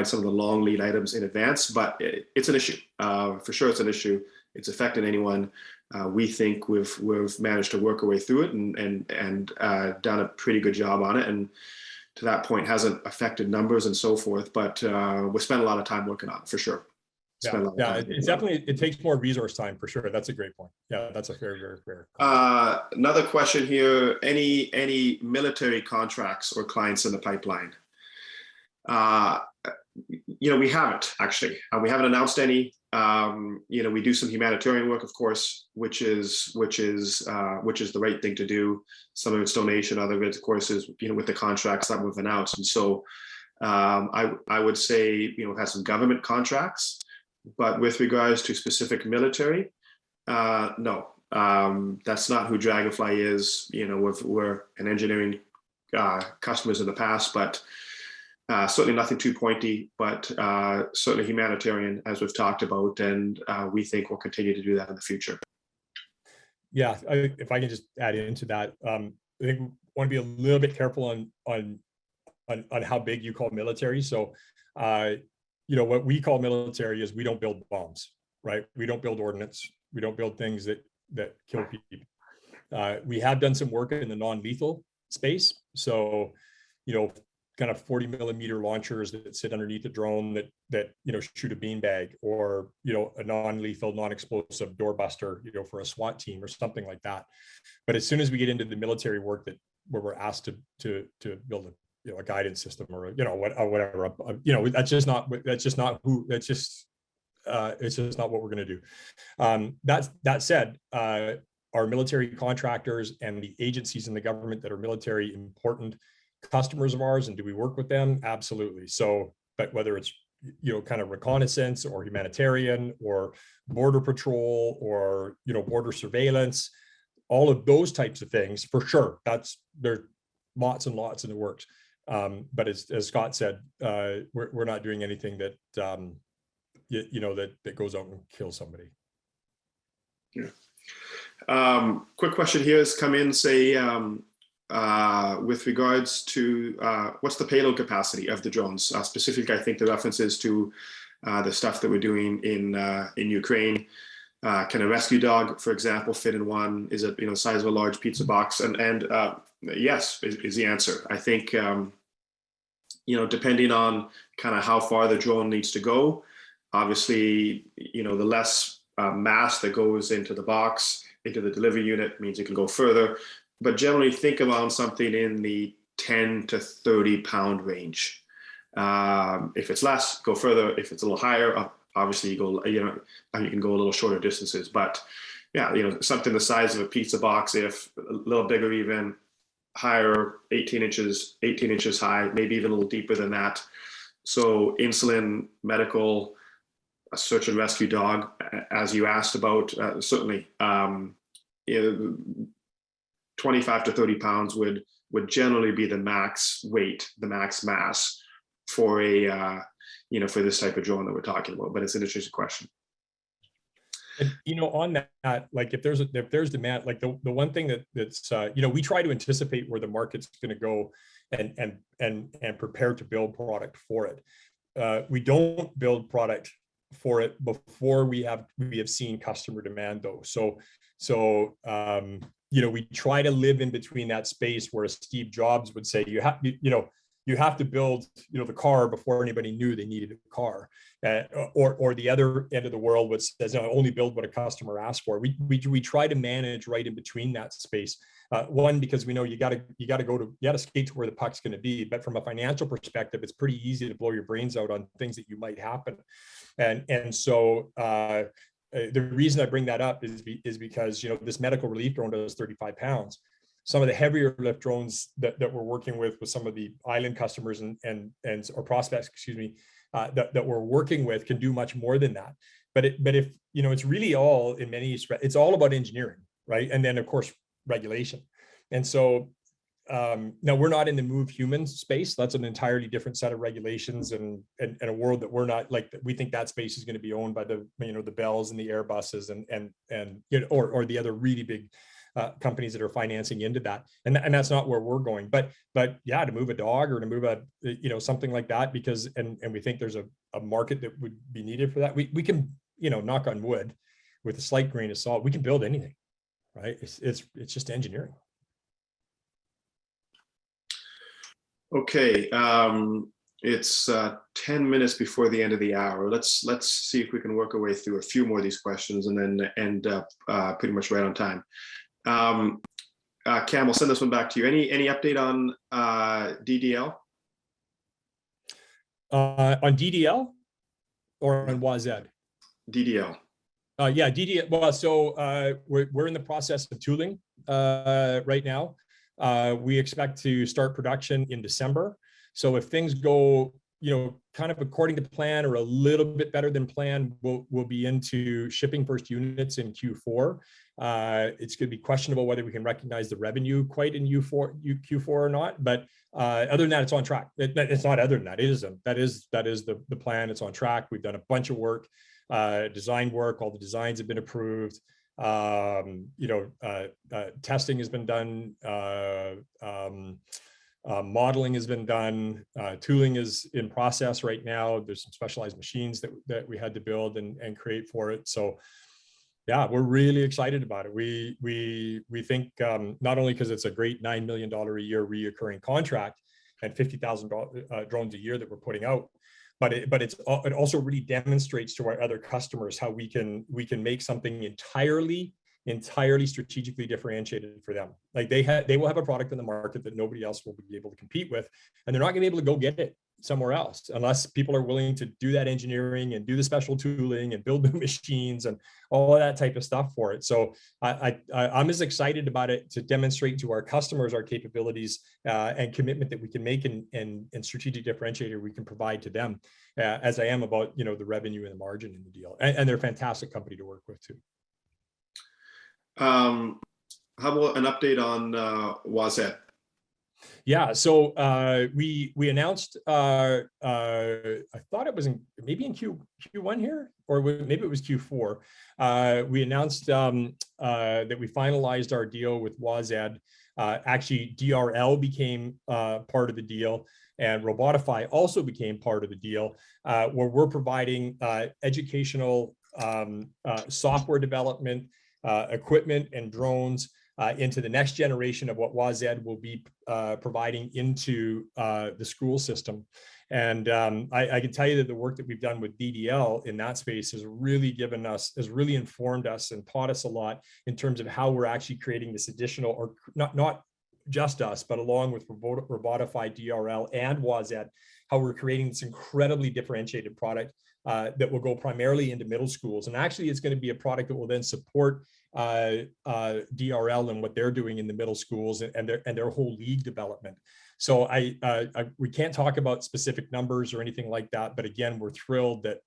some of the long lead items in advance. But it's an issue. For sure, it's an issue. It's affecting anyone. We think we've managed to work our way through it and done a pretty good job on it. And to that point, hasn't affected numbers and so forth. But we spent a lot of time working on it for sure. Yeah, it's definitely, it takes more resource time for sure. That's a great point. Yeah, that's a very, very fair. Another question here, any military contracts or clients in the pipeline? We haven't actually. We haven't announced any. We do some humanitarian work, of course, which is the right thing to do. Some of it's donation, other of it, of course, is with the contracts that we've announced. And so I would say we've had some government contracts. But with regards to specific military, no, that's not who Draganfly is. We're an engineering customers in the past, but certainly nothing too pointy, but certainly humanitarian, as we've talked about, and we think we'll continue to do that in the future. Yeah, if I can just add into that, I think we want to be a little bit careful on how big you call military. So. What we call military is we don't build bombs, right? We don't build ordnance. We don't build things that kill people. We have done some work in the non-lethal space. So, kind of 40 millimeter launchers that sit underneath a drone that shoot a beanbag, or, a non-lethal, non-explosive doorbuster, for a SWAT team or something like that. But as soon as we get into the military work where we're asked to build a guidance system or whatever, it's just not what we're going to do. That said, our military contractors and the agencies in the government that are military important customers of ours, and do we work with them? Absolutely. So, but whether it's kind of reconnaissance or humanitarian or border patrol or border surveillance, all of those types of things, for sure, there's lots and lots in the works. But as Scott said, we're not doing anything that that goes out and kills somebody. Yeah. Quick question here has come in, say, with regards to what's the payload capacity of the drones? Specifically, I think the reference is to the stuff that we're doing in Ukraine. Can a rescue dog, for example, fit in one? Is it the size of a large pizza box? And yes is the answer. I think depending on kind of how far the drone needs to go, obviously the less mass that goes into the box, into the delivery unit, means it can go further. But generally think about something in the 10 to 30 pound range. If it's less, go further. If it's a little higher, obviously you can go a little shorter distances. But yeah, something the size of a pizza box, if a little bigger, even higher, 18 inches high, maybe even a little deeper than that. So insulin, medical, a search and rescue dog, as you asked about, certainly 25 to 30 pounds would generally be the max weight, the max mass for a for this type of drone that we're talking about. But it's an interesting question. And on that, like if there's demand, like the one thing that's we try to anticipate where the market's going to go and prepare to build product for it. We don't build product for it before we have seen customer demand though. So we try to live in between that space where Steve Jobs would say you you have to build, the car before anybody knew they needed a car, or the other end of the world, which says only build what a customer asks for. We try to manage right in between that space. One, because we know you got to skate to where the puck's going to be. But from a financial perspective, it's pretty easy to blow your brains out on things that you might happen. And so the reason I bring that up is because, this medical relief drone does 35 pounds. Some of the heavier lift drones that we're working with some of the island customers and or prospects, that we're working with can do much more than that. But if, it's really all in many, it's all about engineering, right? And then of course, regulation. And so now we're not in the move humans space. That's an entirely different set of regulations and a world that we're not like. We think that space is going to be owned by the Bells and the Airbuses and or the other really big companies that are financing into that. And that's not where we're going. But yeah, to move a dog or to move a something like that, because and we think there's a market that would be needed for that. We can knock on wood with a slight grain of salt. We can build anything. Right? It's just engineering. Okay, it's 10 minutes before the end of the hour. Let's see if we can work our way through a few more of these questions and then end up pretty much right on time. Cam, we'll send this one back to you. Any update on DDL? On DDL or on WAZED? DDL. Yeah, DDL. Well, so we're in the process of tooling right now. We expect to start production in December. So if things go, kind of according to plan or a little bit better than planned, we'll be into shipping first units in Q4. It's going to be questionable whether we can recognize the revenue quite in Q4 or not. But other than that, it's on track. It's not other than that. It isn't. That is the plan. It's on track. We've done a bunch of work. Design work, all the designs have been approved. Testing has been done. Modeling has been done. Tooling is in process right now. There's some specialized machines that we had to build and create for it. So yeah, we're really excited about it. We think not only because it's a great $9 million a year reoccurring contract and 50,000 drones a year that we're putting out, but it also really demonstrates to our other customers how we can make something entirely strategically differentiated for them. Like they will have a product in the market that nobody else will be able to compete with, and they're not going to be able to go get it somewhere else unless people are willing to do that engineering and do the special tooling and build new machines and all of that type of stuff for it. So I'm as excited about it to demonstrate to our customers our capabilities and commitment that we can make and strategic differentiator we can provide to them as I am about the revenue and the margin in the deal. And they're a fantastic company to work with too. How about an update on WAZED? Yeah, so we announced. I thought it was maybe in Q1 here, or maybe it was Q4. We announced that we finalized our deal with WAZED. Actually, DRL became part of the deal, and Robotify also became part of the deal, where we're providing educational software development, equipment, and drones into the next generation of what WAZED will be providing into the school system. And I can tell you that the work that we've done with DDL in that space has really informed us and taught us a lot in terms of how we're actually creating this additional, or not just us, but along with Robotify, DRL, and WAZED, how we're creating this incredibly differentiated product that will go primarily into middle schools. And actually, it's going to be a product that will then support DRL and what they're doing in the middle schools and their whole league development. So we can't talk about specific numbers or anything like that. But again, we're thrilled that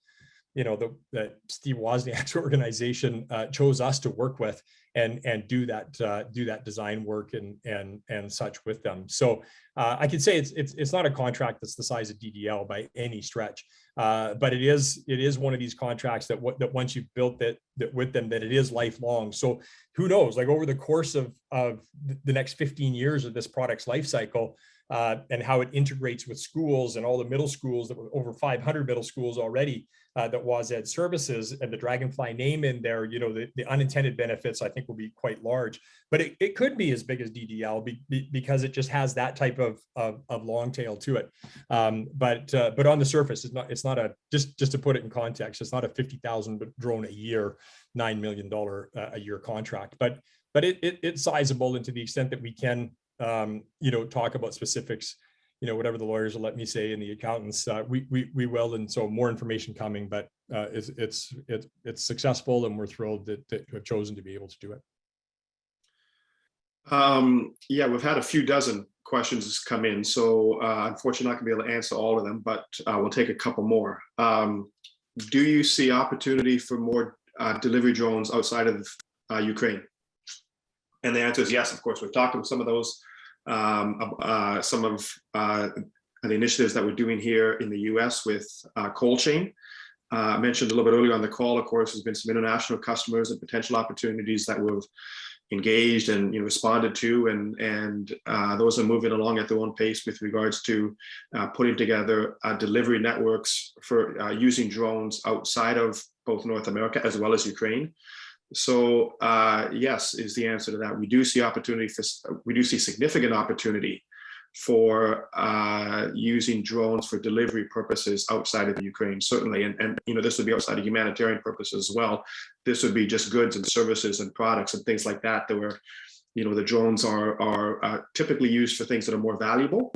that Steve Wozniak's organization chose us to work with and do that design work and such with them. So I can say it's not a contract that's the size of DDL by any stretch, but it is one of these contracts that once you've built that with them, that it is lifelong. So who knows, like over the course of the next 15 years of this product's life cycle, and how it integrates with schools and all the middle schools, that were over 500 middle schools already, that was Ed Services and the Draganfly name in there, the unintended benefits I think will be quite large, but it could be as big as DDL because it just has that type of long tail to it. But on the surface, it's not just to put it in context, it's not a 50,000 drone a year, $9 million a year contract, but it's sizable, and to the extent that we can, talk about specifics, whatever the lawyers will let me say and the accountants, we will. And so more information coming, but it's successful, and we're thrilled to have chosen to be able to do it. Yeah, we've had a few dozen questions come in, so unfortunately not gonna be able to answer all of them, but we'll take a couple more. Do you see opportunity for more delivery drones outside of Ukraine? And the answer is yes, of course. We've talked about some of those, some of the initiatives that we're doing here in the US with cold chain. I mentioned a little bit earlier on the call, of course, there's been some international customers and potential opportunities that we've engaged and responded to, and those are moving along at their own pace with regards to putting together delivery networks for using drones outside of both North America as well as Ukraine. So yes, is the answer to that. We do see significant opportunity for using drones for delivery purposes outside of the Ukraine, certainly, and this would be outside of humanitarian purposes as well. This would be just goods and services and products and things like that where the drones are typically used for things that are more valuable,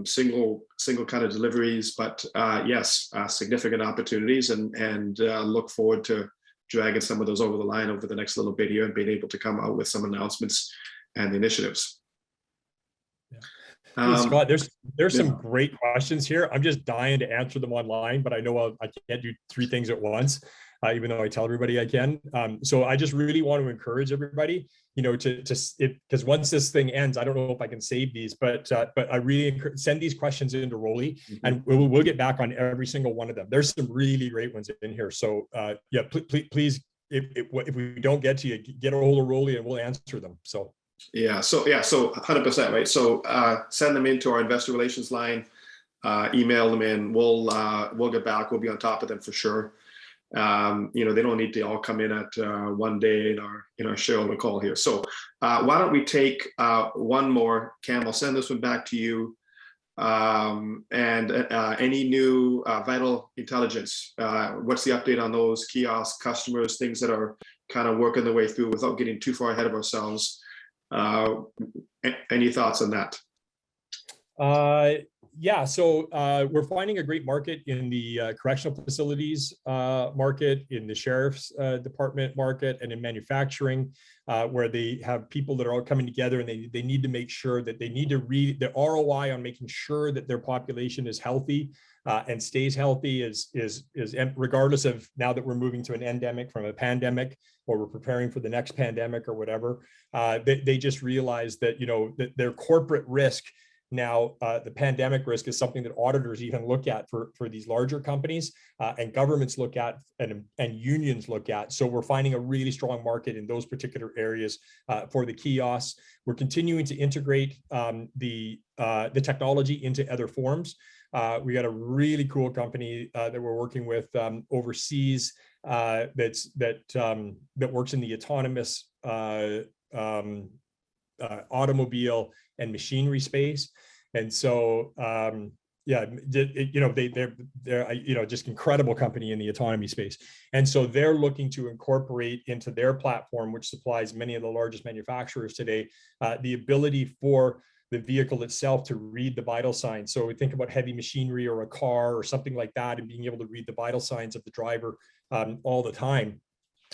single kind of deliveries, but yes, significant opportunities, and look forward to dragging some of those over the line over the next little bit here and being able to come out with some announcements and initiatives. Hey, Scott, there's some great questions here. I'm just dying to answer them online, but I know I can't do 3 things at once, even though I tell everybody I can. So I just really want to encourage everybody, because once this thing ends, I don't know if I can save these, but I really send these questions into Rolly, and we'll get back on every single one of them. There's some really great ones in here. So yeah, please, if we don't get to you, get a hold of Rolly and we'll answer them. So. So 100%, right? So send them into our investor relations line, email them in. We'll get back. We'll be on top of them for sure. They don't need to all come in at one day in our shareholder call here. So why don't we take one more? Cam, I'll send this one back to you. And any new vital intelligence? What's the update on those kiosk customers? Things that are kind of working their way through without getting too far ahead of ourselves. Any thoughts on that? Yeah, so we're finding a great market in the correctional facilities market, in the sheriff's department market, and in manufacturing, where they have people that are all coming together, and they need to make sure that they need to read the ROI on making sure that their population is healthy and stays healthy is regardless of now that we're moving to an endemic from a pandemic, or we're preparing for the next pandemic or whatever. They just realize that that their corporate risk now, the pandemic risk is something that auditors even look at for these larger companies, and governments look at, and unions look at. So we're finding a really strong market in those particular areas for the kiosks. We're continuing to integrate the technology into other forms. We got a really cool company that we're working with overseas that works in the autonomous automobile and machinery space. And so yeah, they're just incredible company in the autonomy space. And so they're looking to incorporate into their platform, which supplies many of the largest manufacturers today, the ability for the vehicle itself to read the vital signs. So we think about heavy machinery or a car or something like that, and being able to read the vital signs of the driver all the time,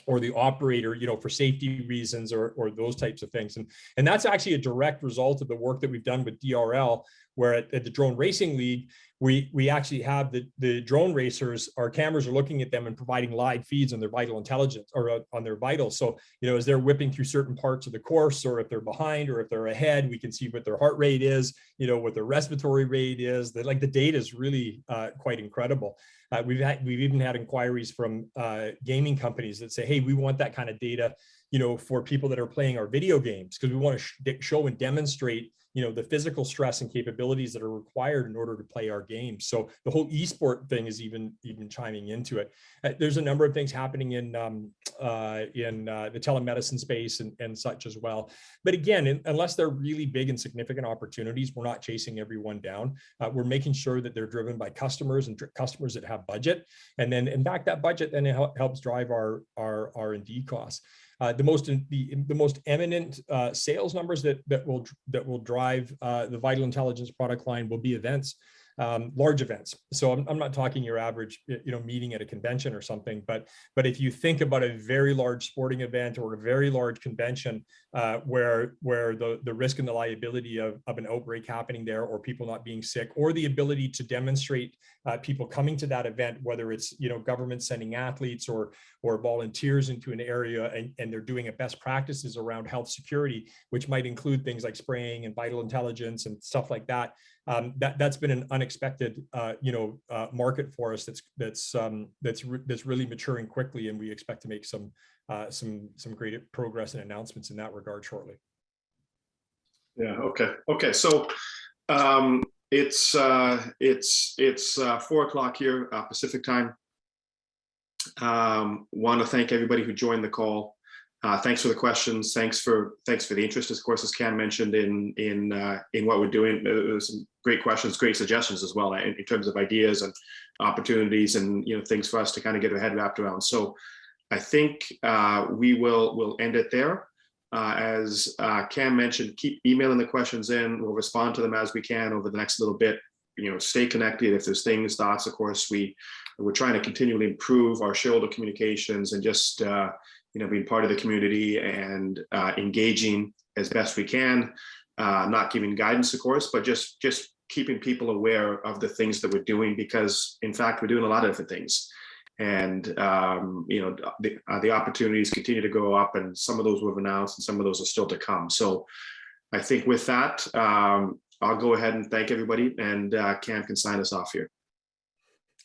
or the operator, for safety reasons or those types of things. And that's actually a direct result of the work that we've done with DRL, where at the Drone Racing League, we actually have the drone racers, our cameras are looking at them and providing live feeds on their vital intelligence, or on their vitals. So, as they're whipping through certain parts of the course, or if they're behind or if they're ahead, we can see what their heart rate is, what their respiratory rate is. The data is really quite incredible. We've even had inquiries from gaming companies that say, hey, we want that kind of data for people that are playing our video games, because we want to show and demonstrate the physical stress and capabilities that are required in order to play our games. So the whole esport thing is even chiming into it. There's a number of things happening in the telemedicine space and such as well. But again, unless they're really big and significant opportunities, we're not chasing everyone down. We're making sure that they're driven by customers and customers that have budget, and then in fact that budget then helps drive our R&D costs. The most eminent sales numbers that will drive the Vital Intelligence product line will be events, large events. So I'm not talking your average meeting at a convention or something, but if you think about a very large sporting event or a very large convention where the risk and the liability of an outbreak happening there, or people not being sick, or the ability to demonstrate people coming to that event, whether it's government sending athletes or volunteers into an area, and they're doing a best practices around health security, which might include things like spraying and vital intelligence and stuff like that. That's been an unexpected market for us that's really maturing quickly, and we expect to make some great progress and announcements in that regard shortly. Yeah. Okay. So it's 4:00 here Pacific time. Want to thank everybody who joined the call. Thanks for the questions. Thanks for the interest, of course, as Cam mentioned in what we're doing. There's some great questions, great suggestions as well in terms of ideas and opportunities and things for us to kind of get our head wrapped around. So I think we'll end it there. As Cam mentioned, keep emailing the questions in. We'll respond to them as we can over the next little bit. Stay connected. If there's things, thoughts, of course, we're trying to continually improve our shareholder communications and just being part of the community and engaging as best we can. Not giving guidance, of course, but just keeping people aware of the things that we're doing, because in fact we're doing a lot of different things, and the opportunities continue to go up, and some of those we've announced and some of those are still to come. So I think with that, I'll go ahead and thank everybody, and Cam can sign us off here.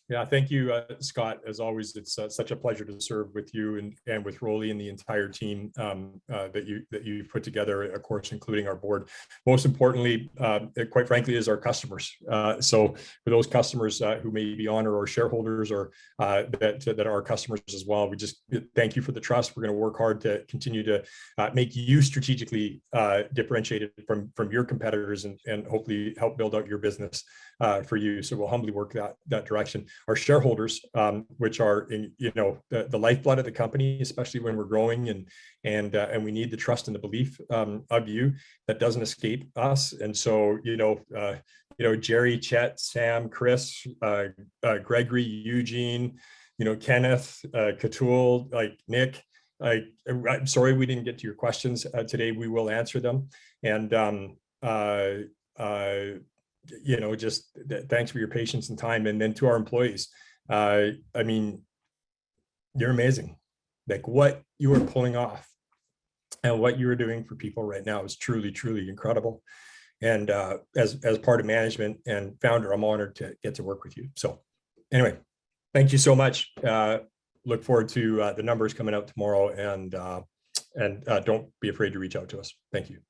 Yeah, thank you, Scott. As always, it's such a pleasure to serve with you and with Rolly and the entire team that you've put together, of course, including our board. Most importantly, quite frankly, is our customers. So for those customers who may be on, or our shareholders, or that are our customers as well, we just thank you for the trust. We're going to work hard to continue to make you strategically differentiated from your competitors, and hopefully help build out your business for you. So we'll humbly work that direction. Our shareholders, which are the lifeblood of the company, especially when we're growing, and we need the trust and the belief of you. That doesn't escape us. And so Jerry, Chet, Sam, Chris, Gregory, Eugene, Kenneth, Katul, Nick. I'm sorry we didn't get to your questions today. We will answer them. And just thanks for your patience and time. And then to our employees, I mean, you're amazing. Like, what you are pulling off and what you are doing for people right now is truly, truly incredible. And as part of management and founder, I'm honored to get to work with you. So anyway, thank you so much. Look forward to the numbers coming out tomorrow, and don't be afraid to reach out to us. Thank you.